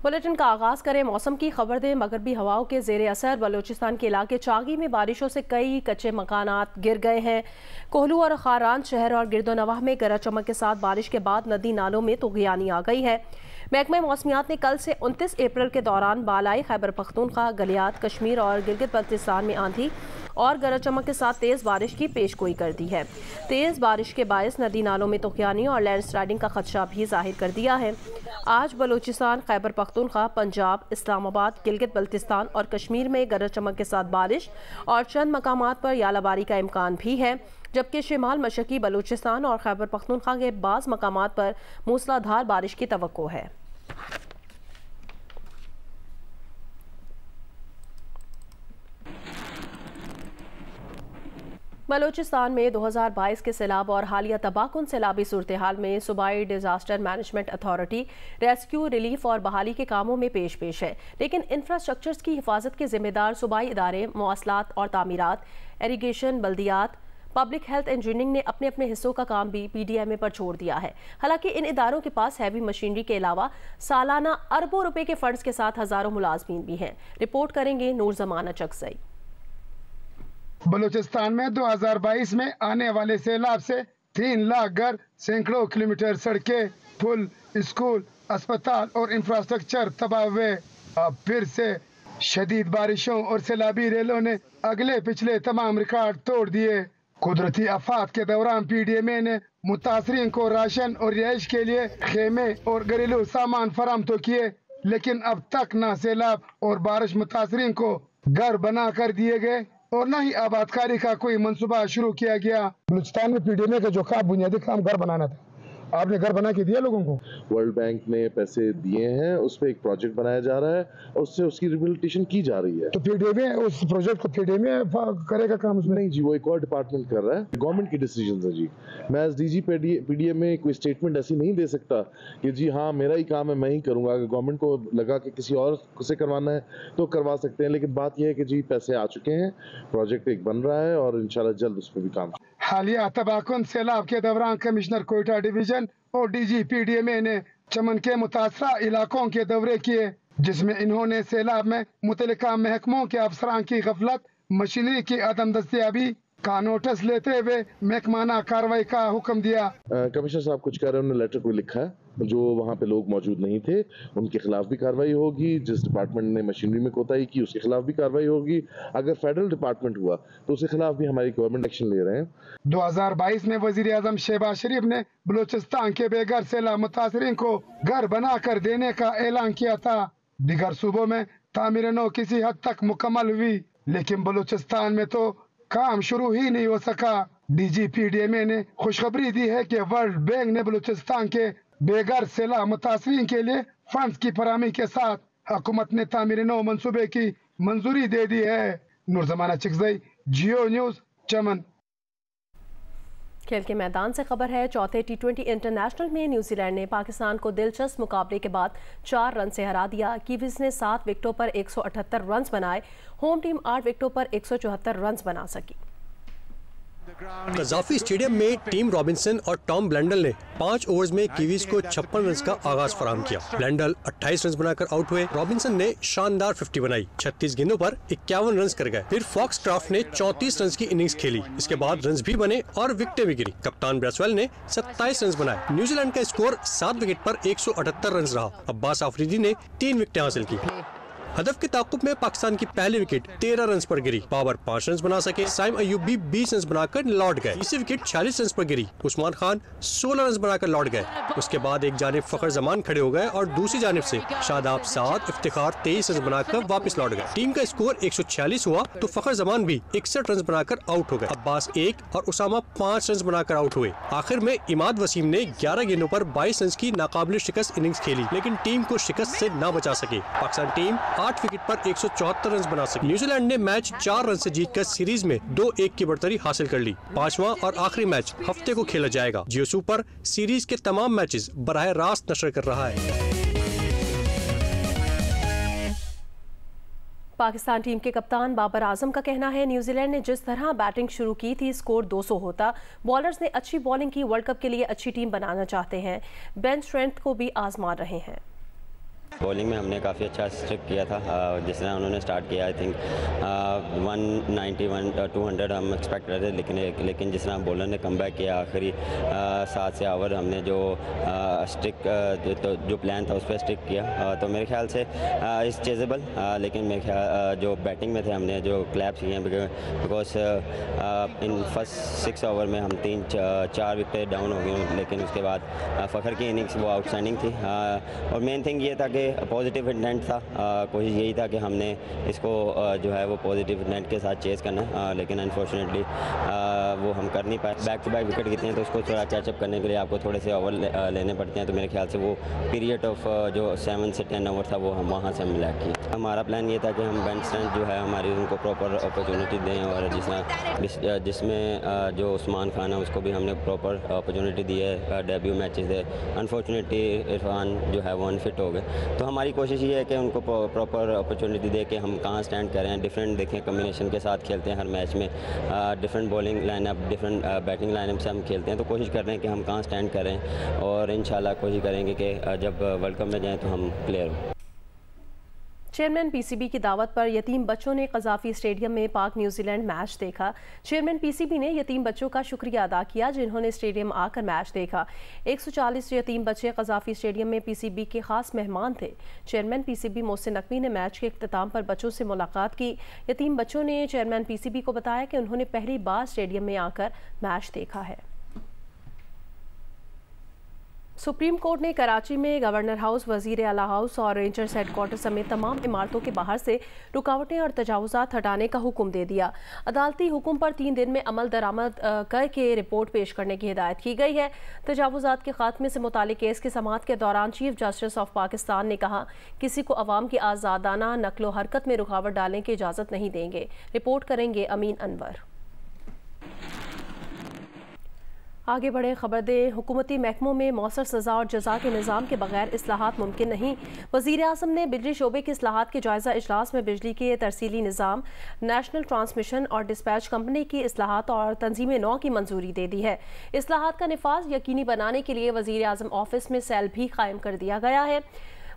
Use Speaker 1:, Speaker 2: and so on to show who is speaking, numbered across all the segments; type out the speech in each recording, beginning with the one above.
Speaker 1: Bulletin का आगाज करें मौसम की खबर दें। मगरबी हवाओं के जेर असर बलूचिस्तान के इलाके चागी में बारिशों से कई कच्चे मकानात गिर गए हैं। कोहलू और खारान शहर और गिरदोनवाह में गरज चमक के साथ बारिश के बाद नदी नालों में तुग़यानी आ गई है। महकमा मौसमियात ने कल से 29 अप्रैल के दौरान बालाई खैबर पख्तूनख्वा, गलियात, कश्मीर और गिलगित बल्तिस्तान में आंधी और गरज चमक के साथ तेज़ बारिश की पेशगोई कर दी है। तेज़ बारिश के बायस नदी नालों में तुग़यानी और लैंडस्लाइडिंग का खदशा भी जाहिर कर दिया है। आज बलूचिस्तान, खैबर पख्तूनख्वा, पंजाब, इस्लामाबाद, गिलगित बल्तिस्तान और कश्मीर में गरज चमक के साथ बारिश और चंद मकामात पर यालाबारी का इम्कान भी है, जबकि शिमाल मशरकी बलूचिस्तान और खैबर पख्तूनख्वा के बाज़ मकामात पर मूसलाधार बारिश की तवक्को है। बलूचिस्तान में 2022 के सैलाब और हालिया तबाहकुन सैलाबी सूरत हाल में सूबाई disaster management authority rescue, relief और बहाली के कामों में पेश है, लेकिन इंफ्रास्ट्रक्चर्स की हिफाजत के जिम्मेदार सूबाई इदारे मवासलात और तामीरात, इरीगेशन, बल्दियात, पब्लिक हेल्थ इंजीनियरिंग ने अपने अपने हिस्सों का काम भी PDMA पर छोड़ दिया है। हालांकि इन इदारों के पास हैवी मशीनरी के अलावा सालाना अरबों रुपए के फंड्स के साथ हजारों मुलाजमीन भी हैं। रिपोर्ट करेंगे नूर जमाना चकसई।
Speaker 2: बलूचिस्तान में 2022 में आने वाले सैलाब से 3 लाख घर, सैकड़ों किलोमीटर सड़कें, पुल, स्कूल, अस्पताल और इंफ्रास्ट्रक्चर तबाह हुए। अब फिर से शदीद बारिशों और सैलाबी रेलों ने अगले पिछले तमाम रिकॉर्ड तोड़ दिए। कुदरती आफात के दौरान PDMA ने मुतासरीन को राशन और रिहाइश के लिए खेमे और घरेलू सामान फराम तो किए, लेकिन अब तक न सैलाब और बारिश मुतासरीन को घर बना कर दिए गए और न ही आबादकारी का कोई मंसूबा शुरू किया गया। बलूचिस्तान में PDMA का जो काम बुनियादी काम घर बनाना था, आपने घर बना के दिया लोगों को।
Speaker 3: वर्ल्ड बैंक ने पैसे दिए हैं, उस पर एक प्रोजेक्ट बनाया जा रहा है और उससे उसकी रिहेबिलिटेशन की जा रही है।
Speaker 2: तो PDMA उस प्रोजेक्ट को PDMA करेगा काम उसमें?
Speaker 3: नहीं जी, वो एक और डिपार्टमेंट कर रहा है। गवर्नमेंट की डिसीजन है जी। मैं एज DG PDMA कोई स्टेटमेंट ऐसी नहीं दे सकता कि जी हाँ मेरा ही काम है, मैं ही करूंगा। अगर गवर्नमेंट को लगा कि किसी और से करवाना है तो करवा सकते हैं, लेकिन बात यह है कि जी पैसे आ चुके हैं, प्रोजेक्ट एक बन रहा है और इंशाल्लाह जल्द उस पर भी काम।
Speaker 2: हालिया तबाहकुन सैलाब के दौरान कमिश्नर कोयटा डिवीजन और DG PDMA ने चमन के मुतासरा इलाकों के दौरे किए, जिसमें इन्होंने सैलाब में मुतल्लिका महकमों के अफसरान की गफलत, मशीनरी की अदम दस्तियाबी का नोटिस लेते हुए महकमाना कार्रवाई का हुक्म दिया।
Speaker 3: कमिश्नर साहब कुछ कह रहे हैं, उन्होंने लेटर कोई लिखा है, जो वहाँ पे लोग मौजूद नहीं थे उनके खिलाफ भी कार्रवाई होगी। जिस डिपार्टमेंट ने मशीनरी में कोताही की उसके खिलाफ भी कार्रवाई होगी। अगर फेडरल डिपार्टमेंट हुआ तो उसके खिलाफ भी हमारी गवर्नमेंट एक्शन ले रहे हैं।
Speaker 2: 2022 में वजीर आजम शहबाज शरीफ ने बलूचिस्तान के बेघर सैलाब मुतासरीन को घर बना कर देने का ऐलान किया था। दीगर सूबों में तामीर नौ किसी हद तक मुकम्मल हुई, लेकिन बलूचिस्तान में तो काम शुरू ही नहीं हो सका। DG PDMA ने खुशखबरी दी है कि वर्ल्ड बैंक ने बलूचिस्तान के बेघर सैलाब मुतासरीन के लिए फंड्स की फराहमी के साथ हुकूमत ने तामीर नौ मंसूबे की मंजूरी दे दी है। नूर जमाना चकसई, जियो न्यूज, चमन।
Speaker 1: खेल के मैदान से खबर है। चौथे T20 इंटरनेशनल में न्यूजीलैंड ने पाकिस्तान को दिलचस्प मुकाबले के बाद 4 रन से हरा दिया। कीवीज ने 7 विकेटों पर 178 रन बनाए। होम टीम 8 विकेटों पर 174 रन बना सकी।
Speaker 4: कज़ाफी स्टेडियम में टीम रॉबिन्सन और टॉम ब्लेंडल ने 5 ओवर्स में कीवीज को 56 रन का आगाज फराहम किया। ब्लेंडल 28 रन बनाकर आउट हुए। रॉबिन्सन ने शानदार 50 बनाई। 36 गेंदों पर 51 रन कर गए। फिर फॉक्सक्राफ्ट ने 34 रन की इनिंग्स खेली। इसके बाद रन भी बने और विकेटें भी गिरी। कप्तान ब्रेसवेल ने 27 रन बनाए। न्यूजीलैंड का स्कोर 7 विकेट पर 178 रन रहा। अब्बास आफरीदी ने 3 विकेटें हासिल की। हदफ के ताकुब में पाकिस्तान की पहली विकेट 13 रन पर गिरी। बाबर 5 रन बना सके। साइम अयूब भी 20 रन बनाकर लौट गए। इसी विकेट 46 रन पर गिरी। उस्मान खान 16 रन बनाकर लौट गए। उसके बाद एक जानिब फखर जमान खड़े हो गए और दूसरी जानिब से शादाब 7, इफ्तिखार 23 रन बनाकर वापस लौट गए। टीम का स्कोर 146 हुआ तो फखर जमान भी 61 रन बनाकर आउट हो गए। अब्बास 1 और उसामा 5 रन बनाकर आउट हुए। आखिर में इमाद वसीम ने 11 गेंदों पर 22 रन की नाकाबिल शिकस्त इनिंग्स खेली, लेकिन टीम को शिकस्त से न बचा सके। पाकिस्तान टीम 8 विकेट पर 174 रन बना सकी। न्यूजीलैंड ने मैच 4 रन से जीतकर सीरीज में 2-1 की बढ़तरी हासिल कर ली। 5वां और आखिरी मैच हफ्ते को खेला जाएगा। जियो सुपर सीरीज के तमाम मैचेस बराह रास्त नशर कर रहा है।
Speaker 1: पाकिस्तान टीम के कप्तान बाबर आजम का कहना है, न्यूजीलैंड ने जिस तरह बैटिंग शुरू की थी स्कोर 200 होता। बॉलर्स ने अच्छी बॉलिंग की, वर्ल्ड कप के लिए अच्छी टीम बनाना चाहते हैं, बेंच स्ट्रेंथ को भी आजमा रहे हैं।
Speaker 5: बॉलिंग में हमने काफ़ी अच्छा स्ट्रिक किया था। जिस तरह उन्होंने स्टार्ट किया, आई थिंक 191 200 हम एक्सपेक्ट कर रहे थे, लेकिन जिस तरह बॉलर ने कम बैक किया आखिरी 7 से ओवर हमने जो स्ट्रिक जो प्लान था उस पर स्टिक किया, तो मेरे ख्याल से इस चेजेबल। लेकिन मेरे ख्याल जो बैटिंग में थे हमने जो क्लैप्स किए बिकॉज इन फर्स्ट 6 ओवर में हम 3-4 विकेट डाउन हो गए, लेकिन उसके बाद फ़खर की इनिंग्स वो आउटस्टैंडिंग थी। और मेन थिंग ये था कि पॉजिटिव इंटेंट था, कोशिश यही था कि हमने इसको जो है वो पॉजिटिव इंटेंट के साथ चेज़ करना है, लेकिन अनफॉर्चुनेटली वो हम कर नहीं पाए। बैक टू बैक विकेट गिरते हैं तो उसको थोड़ा कैचअप करने के लिए आपको थोड़े से ओवर लेने पड़ते हैं, तो मेरे ख्याल से वो पीरियड ऑफ जो 7 से 10 ओवर था वो हम वहाँ से हम लैक किए। हमारा प्लान ये था कि हम बेंच स्ट्रेंथ जो है हमारी उनको प्रॉपर अपॉर्चुनिटी दें, और जिसमें जो उस्मान खान है उसको भी हमने प्रॉपर अपॉर्चुनिटी दी है, डेब्यू मैचेस है। अनफॉर्चुनेटली इरफान जो है वो अनफिट हो गए, तो हमारी कोशिश ये है कि उनको प्रॉपर अपॉर्चुनिटी दे के हम कहाँ स्टैंड कर रहे हैं, डिफरेंट देखें कम्बिनेशन के साथ खेलते हैं हर मैच में, different bowling lineup different batting lineup से हम खेलते हैं, तो कोशिश कर रहे हैं कि हम कहाँ स्टैंड कर रहे हैं, और इंशाल्लाह कोशिश करेंगे कि जब वर्ल्ड कप में जाएँ तो हम क्लियर हों।
Speaker 1: चेयरमैन पीसीबी की दावत पर यतीम बच्चों ने कज़ाफ़ी स्टेडियम में पाक न्यूजीलैंड मैच देखा। चेयरमैन पीसीबी ने यतीम बच्चों का शुक्रिया अदा किया जिन्होंने स्टेडियम आकर मैच देखा। 140 यतीम बच्चे कज़ाफ़ी स्टेडियम में पीसीबी के खास मेहमान थे। चेयरमैन पीसीबी मोहसिन नकवी ने मैच के इख्तिताम पर बच्चों से मुलाकात की। यतीम बच्चों ने चेयरमैन पीसीबी को बताया कि उन्होंने पहली बार स्टेडियम में आकर मैच देखा है। सुप्रीम कोर्ट ने कराची में गवर्नर हाउस, वजीर आला हाउस और रेंजर्स हेडक्वार्टर समेत तमाम इमारतों के बाहर से रुकावटें और तजावुज़ात हटाने का हुक्म दे दिया। अदालती हुक्म पर 3 दिन में अमल दरामद करके रिपोर्ट पेश करने की हिदायत की गई है। तजावुज़ात के खात्मे से मुतालिक केस की समाअत के दौरान चीफ जस्टिस ऑफ पाकिस्तान ने कहा, किसी को अवाम की आज़ादाना नकलो हरकत में रुकावट डालने की इजाज़त नहीं देंगे। रिपोर्ट करेंगे अमीन अनवर। आगे बढ़े खबर दें, हुकूमती महकमों में मौसर सज़ा और जज़ा के निज़ाम के बगैर इस्लाहात मुमकिन नहीं। वज़ीर आज़म ने बिजली शोबे के इस्लाहात के जायज़ा इजलास में बिजली के तरसीली निज़ाम, नेशनल ट्रांसमिशन और डिस्पैच कंपनी की इस्लाहात और तंजीम नौ की मंजूरी दे दी है। इस्लाहात का निफाज यकीनी बनाने के लिए वज़ीर आज़म ऑफिस में सेल भी कायम कर दिया गया है।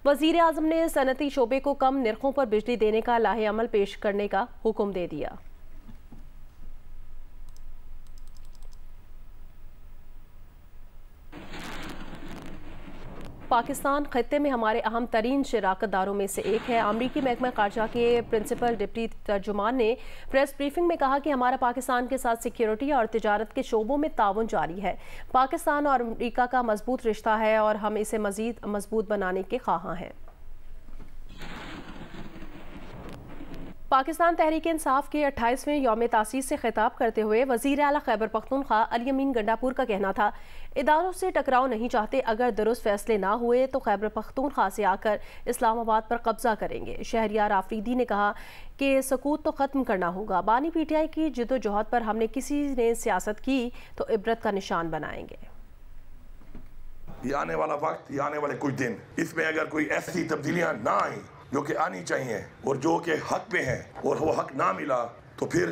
Speaker 1: वज़ीर आज़म ने सनती शोबे को कम निर्खों पर बिजली देने का लाहे अमल पेश करने का हुक्म दे दिया। पाकिस्तान खत्ते में हमारे अहम तरीन शराकतदारों में से एक है। अमरीकी महकमा ख़ारजा के प्रिंसिपल डिप्टी तर्जुमान ने प्रेस ब्रीफिंग में कहा कि हमारा पाकिस्तान के साथ सिक्योरिटी और तिजारत के शोबों में ताउन जारी है। पाकिस्तान और अमरीका का मजबूत रिश्ता है और हम इसे मज़ीद मजबूत बनाने के ख्वाहां हैं। पाकिस्तान तहरीक इंसाफ के 28वें यौम तासीस से खिताब करते हुए वज़ीर आला खैबर पख्तूनख्वा अली अमीन गंडापुर का कहना था, इदारों से टकराव नहीं चाहते, अगर दुरुस्त फैसले ना हुए तो खैबर पख्तूनख्वा से आकर इस्लामाबाद पर कब्जा करेंगे। शहरियार आफरीदी ने कहा कि सकूत तो ख़त्म करना होगा। बानी पीटीआई की जिद्दोजहद पर हमने किसी ने सियासत की तो इबरत का निशान बनाएंगे।
Speaker 6: ये आने वाला वक्त, ये आने वाले कुछ दिन, इसमें अगर कोई ऐसी तब्दीलियां ना आई जो कि आनी चाहिए और जो कि हक पे हैं और वो हक ना मिला, तो फिर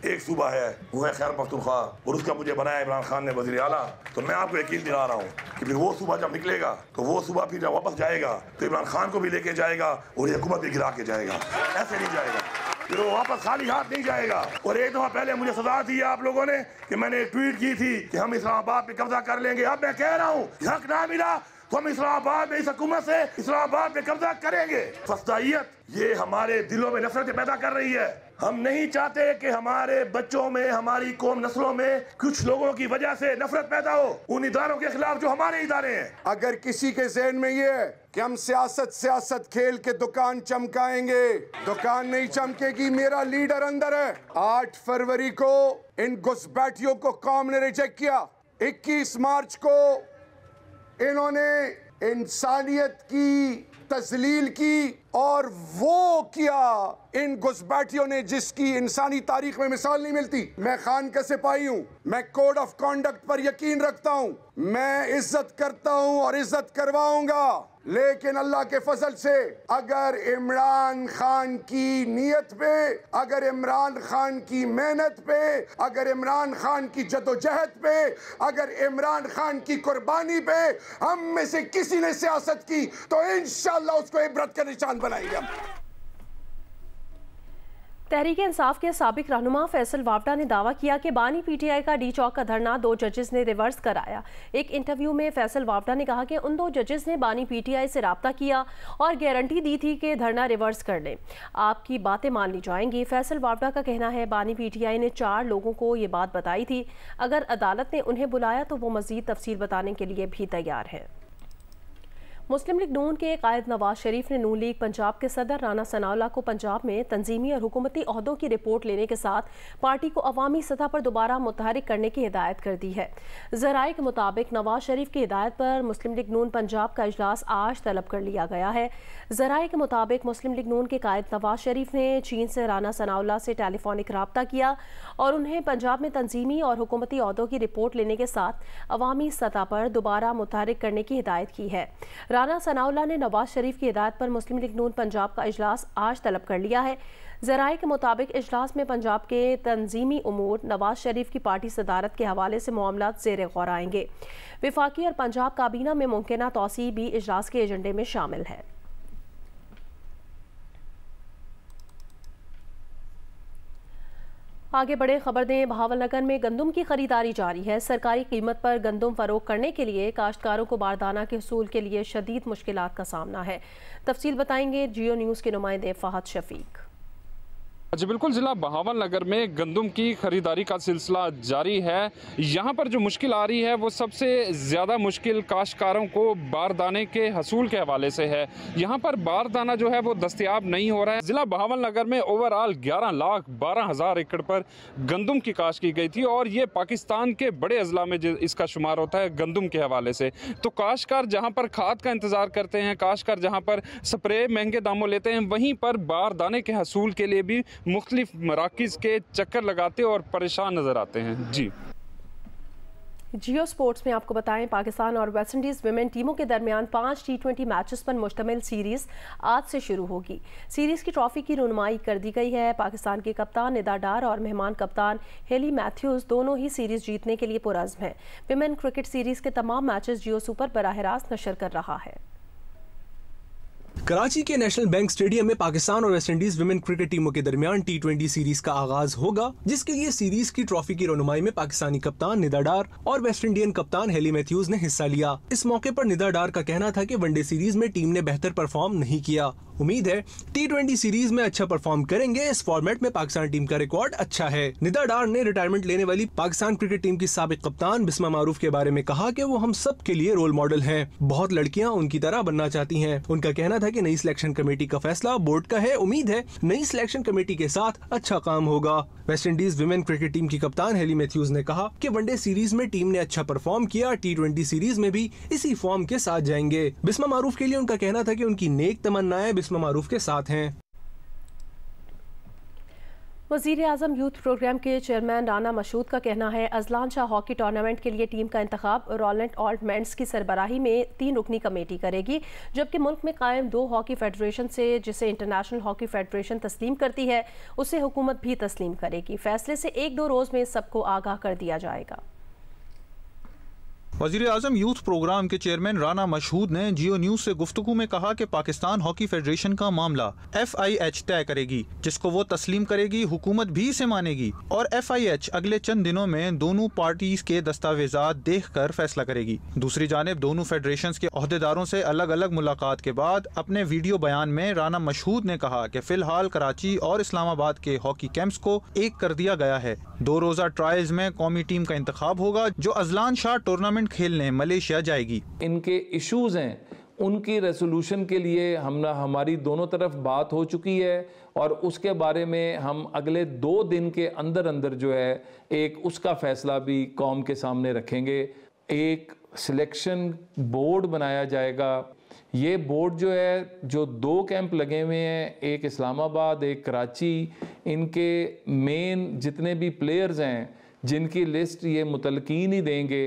Speaker 6: एक सूबा है वो है खैबर पख्तूनख्वा और उसका मुझे बनाया इमरान खान ने वज़ीर आला। तो मैं आपको यकीन दिला रहा हूँ कि फिर वो सूबा जब निकलेगा तो वो सूबा फिर जब वापस जाएगा तो इमरान खान को भी लेके जाएगा और हुकूमत भी गिरा के जाएगा। ऐसे नहीं जाएगा, फिर वो वापस खाली हाथ नहीं जाएगा। और एक दफा पहले मुझे सजा दी आप लोगों ने कि मैंने ट्वीट की थी कि हम इस्लामाबाद पे कब्जा कर लेंगे। अब मैं कह रहा हूँ हक ना मिला तो हम इस्लामाबाद में इस हुकूमत से इस्लामाबाद में कब्जा करेंगे। फस्दाइयत ये हमारे दिलों में नफरत पैदा कर रही है। हम नहीं चाहते कि हमारे बच्चों में, हमारी कौम नस्लों में कुछ लोगों की वजह से नफरत पैदा हो उन इदारों के खिलाफ जो हमारे इदारे हैं।
Speaker 7: अगर किसी के ज़हन में ये है कि हम सियासत खेल के दुकान चमकाएंगे, दुकान नहीं चमकेगी। मेरा लीडर अंदर है। 8 फरवरी को इन घुसपैठियों को कौम ने रिजेक्ट किया। 21 मार्च को इन्होंने इंसानियत की तस्लील की और वो किया इन घुसपैठियों ने जिसकी इंसानी तारीख में मिसाल नहीं मिलती। मैं खान का सिपाही हूँ, मैं कोड ऑफ कॉन्डक्ट पर यकीन रखता हूँ, मैं इज्जत करता हूँ और इज्जत करवाऊंगा। लेकिन अल्लाह के फजल से अगर इमरान खान की नीयत पे, अगर इमरान खान की मेहनत पे, अगर इमरान खान की जदोजहद पे, अगर इमरान खान की कुर्बानी पे हम में से किसी ने सियासत की तो इंशाअल्लाह उसको इबरत का निशान बनाएंगे हम।
Speaker 1: तहरीक इंसाफ के साबिक रहनुमा फैसल वावड़ा ने दावा किया कि बानी पीटीआई का डी चौक का धरना 2 जजेस ने रिवर्स कराया। एक इंटरव्यू में फैसल वावड़ा ने कहा कि उन 2 जजेस ने बानी पीटीआई से राब्ता किया और गारंटी दी थी कि धरना रिवर्स कर लें, आपकी बातें मान ली जाएंगी। फैसल वावड़ा का कहना है बानी पीटीआई ने 4 लोगों को ये बात बताई थी, अगर अदालत ने उन्हें बुलाया तो वो मजीद तफसील बताने के लिए भी तैयार है। मुस्लिम लीग नून के कायद नवाज शरीफ ने नून लीग पंजाब के सदर राना सनाउल्लाह को पंजाब में तंजीमी और हुकूमती ओहदों की रिपोर्ट लेने के साथ पार्टी को अवामी सतह पर दोबारा मुतहरिक करने की हिदायत कर दी है। ज़राए के मुताबिक नवाज शरीफ की हिदायत पर मुस्लिम लीग नून पंजाब का इजलास आज तलब कर लिया गया है। ज़राए के मुताबिक मुस्लिम लीग नून के कायद नवाज शरीफ ने चीन से राना सनाउल्लाह से टेलीफोनिक रब्ता किया और उन्हें पंजाब में तंजीमी और हुकूमती ओहदों की रिपोर्ट लेने के साथ अवामी सतह पर दोबारा मुतहरिक करने की हिदायत की है। राना सनाउल्लाह ने नवाज शरीफ की हिदायत पर मुस्लिम लीग नून पंजाब का इजलास आज तलब कर लिया है। ज़राए के मुताबिक इजलास में पंजाब के तंजीमी उमूर, नवाज शरीफ की पार्टी सदारत के हवाले से मामलात ज़ेर गौर आएंगे। विफाकी और पंजाब काबीना में मुमकिना तौसीअ भी इजलास के एजेंडे में शामिल है। आगे बढ़े खबर दें, बहावलनगर में गंदम की खरीदारी जारी है। सरकारी कीमत पर गंदम फरोख्त करने के लिए काश्तकारों को बारदाना के हसूल के लिए शदीद मुश्किलात का सामना है। तफसील बताएंगे जियो न्यूज़ के नुमाइंदे फहद शफीक।
Speaker 8: जी बिल्कुल, ज़िला बहावलनगर में गंदम की ख़रीदारी का सिलसिला जारी है। यहाँ पर जो मुश्किल आ रही है वो सबसे ज़्यादा मुश्किल काश्तकारों को बारदाने के हसूल के हवाले से है। यहाँ पर बारदाना जो है वो दस्तयाब नहीं हो रहा है। ज़िला बहावलनगर में ओवरऑल 11,12,000 एकड़ पर गंदम की काश्त की गई थी और ये पाकिस्तान के बड़े अजला में इसका शुमार होता है गंदम के हवाले से। तो काश्तकार जहाँ पर खाद का इंतज़ार करते हैं, काश्तकार जहाँ पर स्प्रे महंगे दामों लेते हैं, वहीं पर बारदाने के हसूल के लिए भी मुख्तलिफ मराकिज़ के चक्कर लगाते और परेशान नजर आते हैं। जी
Speaker 1: जियो स्पोर्ट्स में आपको बताएं, पाकिस्तान और वेस्ट इंडीज़ विमेन टीमों के दरमियान 5 T20 मैचेस पर मुश्तमिल सीरीज़ आज से शुरू होगी। सीरीज़ की ट्रॉफी की रुनमाई कर दी गई है। पाकिस्तान के कप्तान निदा डार और मेहमान कप्तान हेली मैथ्यूज़ दोनों ही सीरीज़ जीतने के लिए पुरज़्म हैं। विमेन क्रिकेट सीरीज़ के तमाम मैचेस जियो सुपर बराह रास्त नशर कर रहा है।
Speaker 9: कराची के नेशनल बैंक स्टेडियम में पाकिस्तान और वेस्ट इंडीज विमेन क्रिकेट टीमों के दरमियान T20 सीरीज का आगाज होगा, जिसके लिए सीरीज की ट्रॉफी की रनुमाई में पाकिस्तानी कप्तान निदा डार और वेस्ट इंडियन कप्तान हेली मैथ्यूज ने हिस्सा लिया। इस मौके पर निदा डार का कहना था कि वनडे सीरीज में टीम ने बेहतर परफॉर्म नहीं किया। उम्मीद है T20 सीरीज में अच्छा परफॉर्म करेंगे। इस फॉर्मेट में पाकिस्तान टीम का रिकॉर्ड अच्छा है। निदा डार ने रिटायरमेंट लेने वाली पाकिस्तान क्रिकेट टीम की साबिक कप्तान बिस्मा मारूफ के बारे में कहा कि वो हम सब के लिए रोल मॉडल हैं। बहुत लड़कियां उनकी तरह बनना चाहती हैं। उनका कहना था कि नई सिलेक्शन कमेटी का फैसला बोर्ड का है। उम्मीद है नई सिलेक्शन कमेटी के साथ अच्छा काम होगा। West Indies women cricket team की कप्तान हेली मैथ्यूज ने कहा कि वनडे सीरीज में टीम ने अच्छा परफॉर्म किया। T20 सीरीज में भी इसी फॉर्म के साथ जाएंगे। बिस्मा मारूफ के लिए उनका कहना था कि उनकी नेक तमन्नाएं बिस्मा मारूफ के साथ हैं।
Speaker 1: वज़ीर आज़म यूथ प्रोग्राम के चेयरमैन राना मशहूद का कहना है अजलान शाह हॉकी टूर्नामेंट के लिए टीम का इंतखाब रोलैंड ऑल्टमेंट्स की सरबराही में 3 रुकनी कमेटी करेगी, जबकि मुल्क में कायम 2 हॉकी फेडरेशन से जिसे इंटरनेशनल हॉकी फेडरेशन तस्लीम करती है उसे हुकूमत भी तस्लीम करेगी। फैसले से 1-2 रोज़ में सबको आगाह कर दिया जाएगा।
Speaker 10: वज़ीर आज़म यूथ प्रोग्राम के चेयरमैन राना मशहूद ने जियो न्यूज़ से गुफ्तगू में कहा कि पाकिस्तान हॉकी फेडरेशन का मामला FIH तय करेगी, जिसको वो तस्लीम करेगी, हुकूमत भी इसे मानेगी और FIH अगले चंद दिनों में दोनों पार्टीज के दस्तावेजात देखकर फैसला करेगी। दूसरी जानिब दोनों फेडरेशंस के ओहदेदारों से अलग अलग मुलाकात के बाद अपने वीडियो बयान में राना मशहूद ने कहा कि फिलहाल कराची और इस्लामाबाद के हॉकी कैंप्स को एक कर दिया गया है। 2 रोज़ा ट्रायल्स में कौमी टीम का इंतखाब होगा जो अजलान शाह टूर्नामेंट खेलने मलेशिया जाएगी।
Speaker 11: इनके इश्यूज हैं, उनकी रेसोल्यूशन के लिए हमारी दोनों तरफ बात हो चुकी है और उसके बारे में हम अगले 2 दिन के अंदर अंदर जो है एक उसका फैसला भी कौम के सामने रखेंगे। एक सिलेक्शन बोर्ड बनाया जाएगा। ये बोर्ड जो है, जो 2 कैंप लगे हुए हैं, एक इस्लामाबाद एक कराची, इनके मेन जितने भी प्लेयर्स हैं जिनकी लिस्ट ये मुतलकीन ही देंगे,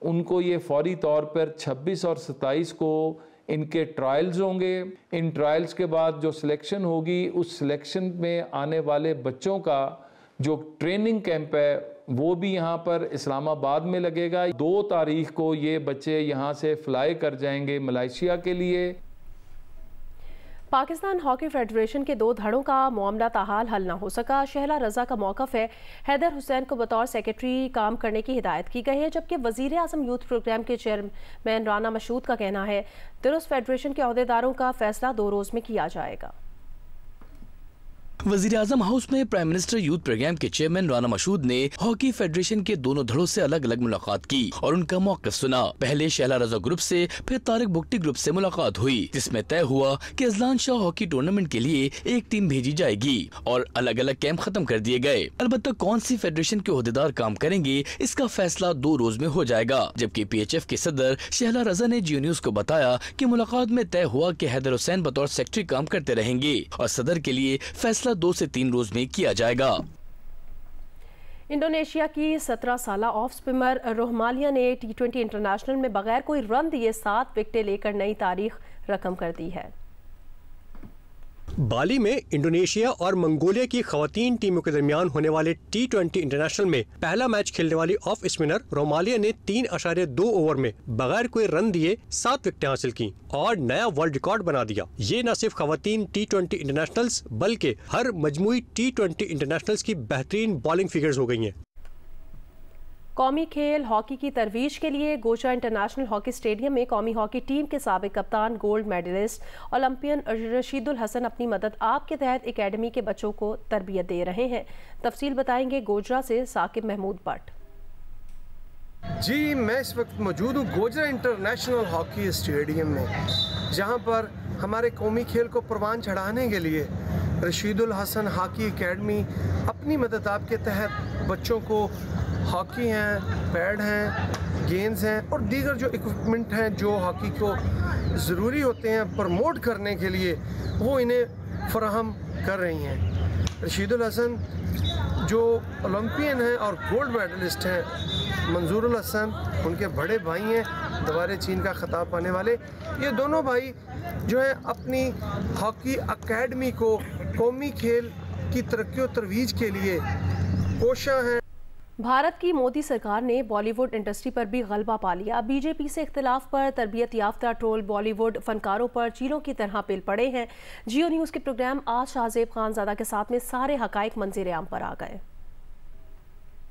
Speaker 11: उनको ये फौरी तौर पर 26 और 27 को इनके ट्रायल्स होंगे। इन ट्रायल्स के बाद जो सिलेक्शन होगी, उस सिलेक्शन में आने वाले बच्चों का जो ट्रेनिंग कैंप है वो भी यहाँ पर इस्लामाबाद में लगेगा। 2 तारीख को ये बच्चे यहाँ से फ्लाई कर जाएंगे मलेशिया के लिए।
Speaker 1: पाकिस्तान हॉकी फेडरेशन के 2 धड़ों का मामला ताहाल हल न हो सका। शहला रजा का मौक़िफ़ है हैदर हुसैन को बतौर सेक्रेटरी काम करने की हिदायत की गई है, जबकि वज़ीर आज़म यूथ प्रोग्राम के चेयरमैन राना मशहूद का कहना है दुरुस्त फेडरेशन के अहदेदारों का फैसला 2 रोज़ में किया जाएगा।
Speaker 12: वज़ीर आज़म हाउस में प्राइम मिनिस्टर यूथ प्रोग्राम के चेयरमैन राना मशहूद ने हॉकी फेडरेशन के दोनों धड़ों से अलग अलग मुलाकात की और उनका मौक़िफ़ सुना। पहले शहला रजा ग्रुप से, फिर तारिक बुगटी ग्रुप से मुलाकात हुई, जिसमें तय हुआ कि अजलान शाह हॉकी टूर्नामेंट के लिए एक टीम भेजी जाएगी और अलग अलग कैंप खत्म कर दिए गए। अलबत्ता कौन सी फेडरेशन के अहदेदार काम करेंगे इसका फैसला 2 रोज में हो जाएगा। जबकि PHF के सदर शहला रजा ने जियो न्यूज को बताया कि मुलाकात में तय हुआ कि हैदर हुसैन बतौर सेक्रेटरी काम करते रहेंगे और सदर के लिए फैसला 2 से 3 रोज में किया जाएगा।
Speaker 1: इंडोनेशिया की 17 साला ऑफ स्पिनर रोहमालिया ने T20 इंटरनेशनल में बगैर कोई रन दिए 7 विकेटें लेकर नई तारीख रकम कर दी है।
Speaker 4: बाली में इंडोनेशिया और मंगोलिया की खवातीन टीमों के दरमियान होने वाले T20 इंटरनेशनल में पहला मैच खेलने वाली ऑफ स्पिनर रोमालिया ने 3.2 ओवर में बगैर कोई रन दिए 7 विकेटें हासिल की और नया वर्ल्ड रिकॉर्ड बना दिया। ये न सिर्फ खवातीन T20 इंटरनेशनल्स बल्कि हर मजमूई T20 इंटरनेशनल्स की बेहतरीन बॉलिंग फिगर्स हो गई हैं।
Speaker 1: कौमी खेल हॉकी की तरवीज के लिए गोचा इंटरनेशनल हॉकी स्टेडियम में कौमी हॉकी टीम के साबिक कप्तान, गोल्ड मेडलिस्ट, ओलंपियन रशीदुल हसन अपनी मदद आप के तहत एकेडमी के बच्चों को तरबियत दे रहे हैं। तफसील बताएंगे गोजरा से साकिब महमूद भट्ट।
Speaker 13: जी, मैं इस वक्त मौजूद हूँ गोजरा इंटरनेशनल हॉकी स्टेडियम में, जहाँ पर हमारे कौमी खेल को परवान चढ़ाने के लिए रशीदुल हसन हॉकी एकेडमी अपनी मदद आप के तहत बच्चों को हॉकी हैं, पैड हैं, गेंद्स हैं और दीगर जो इक्विपमेंट हैं जो हॉकी को ज़रूरी होते हैं प्रमोट करने के लिए, वो इन्हें फराहम कर रही हैं। रशीदुल हसन जो ओलंपियन हैं और गोल्ड मेडलिस्ट हैं, मंजूरुल हसन उनके बड़े भाई हैं, दवारे चीन का खिताब पाने वाले। ये दोनों भाई जो हैं अपनी हॉकी एकेडमी को कौमी खेल की तरक्की और तरवीज के लिए कोशा हैं।
Speaker 1: भारत की मोदी सरकार ने बॉलीवुड इंडस्ट्री पर भी गलबा पा लिया। बीजेपी से इख्तिलाफ पर तरबियत याफ्ता ट्रोल बॉलीवुड फनकारों पर चीलों की तरह पिल पड़े हैं। जियो न्यूज़ के प्रोग्राम आज शाहजेब खानजादा के साथ में सारे हकाइक मंज़िर आम पर आ गए।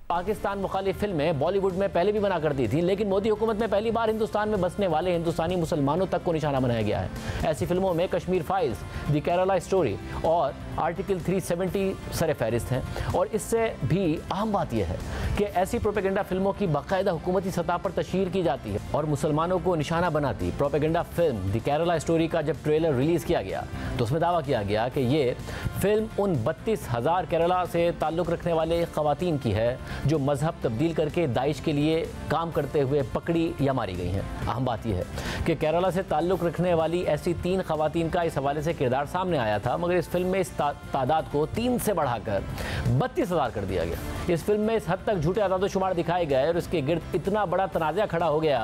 Speaker 14: पाकिस्तान मुखालिफ फिल्में बॉलीवुड में पहले भी बना करती थी, लेकिन मोदी हुकूमत में पहली बार हिंदुस्तान में बसने वाले हिंदुस्तानी मुसलमानों तक को निशाना बनाया गया है। ऐसी फिल्मों में Kashmir files, the Kerala story और आर्टिकल 370 सरफहरिस्त हैं। और इससे भी अहम बात यह है कि ऐसी प्रोपेगेंडा फिल्मों की बाकायदा हुकूमती सतह पर तशहीर की जाती है और मुसलमानों को निशाना बनाती propaganda film the Kerala story का जब ट्रेलर रिलीज़ किया गया तो उसमें दावा किया गया कि ये फिल्म उन 32,000 केरला से ताल्लुक़ रखने वाले ख़वातीन की है जो मजहब तब्दील करके दाइश के लिए काम करते हुए पकड़ी या मारी गई हैं। अहम बात यह है कि केरला से ताल्लुक़ रखने वाली ऐसी 3 ख़वातीन का इस हवाले से किरदार सामने आया था, मगर इस फिल्म में इस तादाद को 3 से बढ़ाकर 32,000 कर दिया गया। इस फिल्म में इस हद तक झूठे आदाद-ओ-शुमार दिखाए गए और इसके गिर्द इतना बड़ा तनाज़ा खड़ा हो गया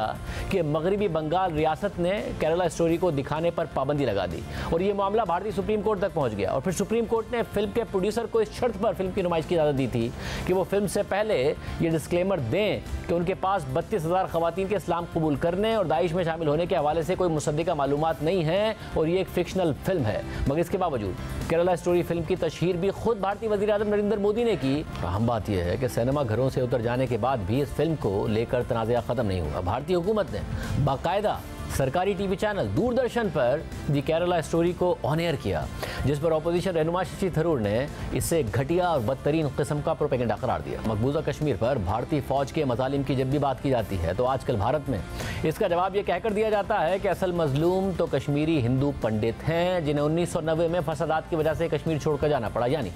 Speaker 14: कि मगरबी बंगाल रियासत ने केरला स्टोरी को दिखाने पर पाबंदी लगा दी और ये मामला भारतीय सुप्रीम कोर्ट तक पहुंच गया। और फिर सुप्रीम कोर्ट ने फिल्म के प्रोड्यूसर को इस शर्त पर फिल्म की नुमाइश की इजाज़त दी थी कि वो फिल्म से पहले ये डिस्क्लेमर दें कि उनके पास 32,000 ख़वातीन के इस्लाम कबूल करने और दाइश में शामिल होने के हवाले से कोई मुसद्दिका मालूमात नहीं है और ये एक फिक्शनल फिल्म है। मगर इसके बावजूद केरला स्टोरी फिल्म की तशहीर भी खुद भारतीय वज़ीर आज़म नरेंद्र मोदी ने की। अहम बात यह है कि सिनेमा घरों से उतर जाने के बाद भी इस फिल्म को लेकर तनाज़ा ख़त्म नहीं हुआ। भारतीय हुकूमत ने बाकायदा सरकारी टीवी चैनल दूरदर्शन पर दी केरला स्टोरी को ऑन एयर किया, जिस पर अपोजिशन रहनुमा शशि थरूर ने इसे घटिया और बदतरीन किस्म का प्रोपेगेंडा करार दिया। मकबूजा कश्मीर पर भारतीय फौज के मजालिम की जब भी बात की जाती है तो आजकल भारत में इसका जवाब ये कहकर दिया जाता है कि असल मजलूम तो कश्मीरी हिंदू पंडित हैं जिन्हें 1990 में फसादात की वजह से कश्मीर छोड़कर जाना पड़ा, यानी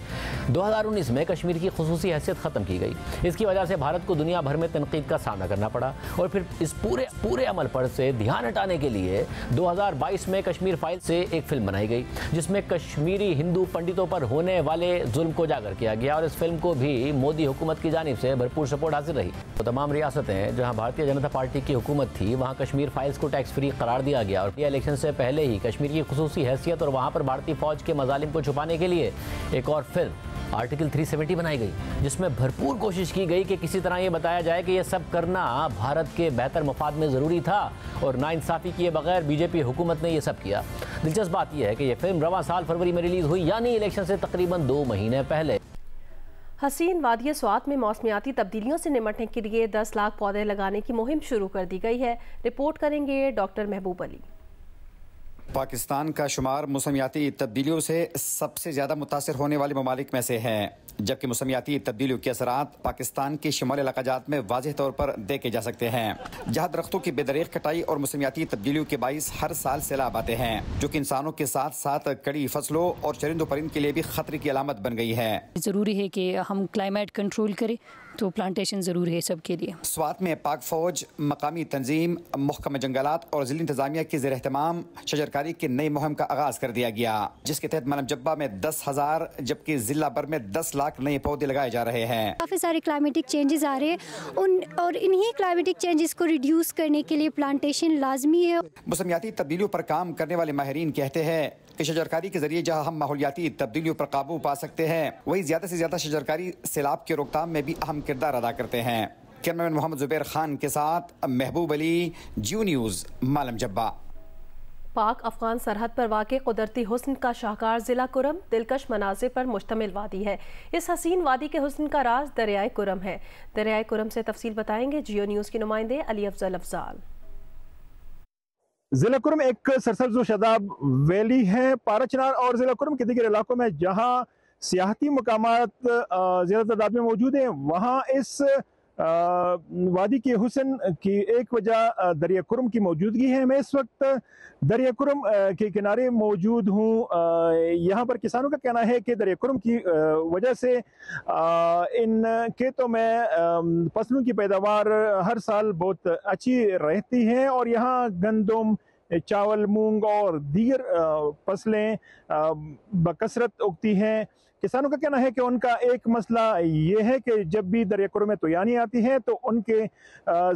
Speaker 14: 2019 में कश्मीर की खुसूसी हैसियत ख़त्म की गई। इसकी वजह से भारत को दुनिया भर में तनकीद का सामना करना पड़ा और फिर इस पूरे अमल पर से ध्यान हटाने के लिए 2022 में कश्मीर फाइल से एक फिल्म बनाई गई जिसमें कश्मीरी हिंदू पंडितों पर होने वाले जुल्म को उजागर किया गया और इस फिल्म को भी मोदी हुकूमत की जानिब से भरपूर सपोर्ट हासिल रही। तो तमाम रियासतें जहां भारतीय जनता पार्टी की हुकूमत थी वहां कश्मीर फाइल्स को टैक्स फ्री करार दिया गया और इलेक्शन से पहले ही कश्मीर की खुसूसी हैसियत और वहां पर भारतीय फौज के मजालिम को छुपाने के लिए एक और फिल्म आर्टिकल 370 बनाई गई, जिसमें भरपूर कोशिश की गई कि किसी तरह ये बताया जाए कि ये सब करना भारत के बेहतर मफाद में ज़रूरी था और नाइंसाफ़ी किए बगैर बीजेपी हुकूमत ने ये सब किया। दिलचस्प बात यह है कि यह फिल्म रवां साल फरवरी में रिलीज़ हुई, यानी इलेक्शन से तकरीबन 2 महीने पहले।
Speaker 1: हसीन वादी स्वात में मौसमियाती तब्दीलियों से निपटने के लिए 10 लाख पौधे लगाने की मुहिम शुरू कर दी गई है। रिपोर्ट करेंगे डॉक्टर महबूब अली।
Speaker 15: पाकिस्तान का शुमार मौसमियाती तब्दीलियों से सबसे ज़्यादा मुतासर होने वाले ममालिक में से है, जबकि मौसमियाती तब्दीलियों के असरात पाकिस्तान के शुमाली इलाकाजात में वाज़ेह तौर पर देखे जा सकते हैं, जहाँ दरख्तों की बेदरीग कटाई और मौसमियाती तब्दीलियों के बाइस हर साल सैलाब आते हैं, जो कि इंसानों के साथ साथ कड़ी फसलों और चरिंदों परिंद के लिए भी खतरे की अलामत बन गई है।
Speaker 16: ज़रूरी है कि हम क्लाइमेट कंट्रोल करें, तो प्लांटेशन ज़रूरी है सबके लिए।
Speaker 15: स्वात में पाक फौज, मकामी तंजीम, महकमा जंगलात और ज़िला इंतजामिया की ज़ेर एहतमाम शजरकारी की नई मुहिम का आगाज़ कर दिया गया, जिसके तहत मालम जब्बा में 10,000 जबकि जिला भर में 10 लाख नए पौधे लगाए जा रहे हैं।
Speaker 17: काफ़ी सारे क्लाइमेटिक चेंजेस आ रहे हैं और इन्हीं क्लाइमेटिक चेंजेस को रिड्यूस करने के लिए प्लांटेशन लाजमी है।
Speaker 15: मौसमियाती तब्दीलियों पर काम करने वाले माहिरीन कहते हैं कि शजरकारी के जरिए जहां हम माहौलियाती तब्दीलियों पर काबू पा सकते हैं, वही ज्यादा से ज्यादा शजरकारी सैलाब की रोकथाम में भी अहम किरदार अदा करते हैं। कैमरामैन मोहम्मद जुबैर खान के साथ महबूब अली, जियो न्यूज़, मालम जब्बा।
Speaker 1: पाक अफगान सरहद पर वाक़े कुदरती हुस्न का शाहकार ज़िला कुरम दिलकश मनाजिर पर मुश्तमिल वादी है। इस हसीन वादी के हुस्न का राज दरियाए कुरम है। दरियाए कुरम से तफसील बताएंगे जियो न्यूज़ के नुमाइंदे अली अफजल अफजाल।
Speaker 18: जिला कुरम एक सरसब्ज़ व शादाब वैली है। पाराचनार और जिला कुरम के दीगर इलाकों में जहाँ सियाहती मकामात ज़्यादा तादाद में मौजूद हैं, वहाँ इस वादी के हुस्न की एक वजह दरिया कुरम की मौजूदगी है। मैं इस वक्त दरिया कुरम के किनारे मौजूद हूँ। यहाँ पर किसानों का कहना है कि दरिया कुरम की वजह से इन खेतों में फसलों की पैदावार हर साल बहुत अच्छी रहती है और यहाँ गंदम, चावल, मूंग और दीगर फसलें बकसरत उगती हैं। किसानों का कहना है कि उनका एक मसला ये है कि जब भी दरिया कुरम में तूयानी आती है तो उनके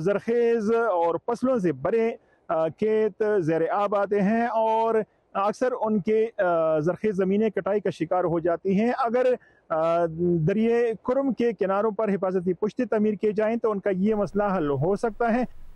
Speaker 18: ज़रखेज़ और फसलों से बड़े खेत ज़ेर आब आते हैं और अक्सर उनके ज़रखेज़ ज़मीनें कटाई का शिकार हो जाती हैं। अगर दरिया कुरम के किनारों पर हिफाजती पुश्ते तमीर किए जाएँ तो उनका ये मसला हल हो सकता है।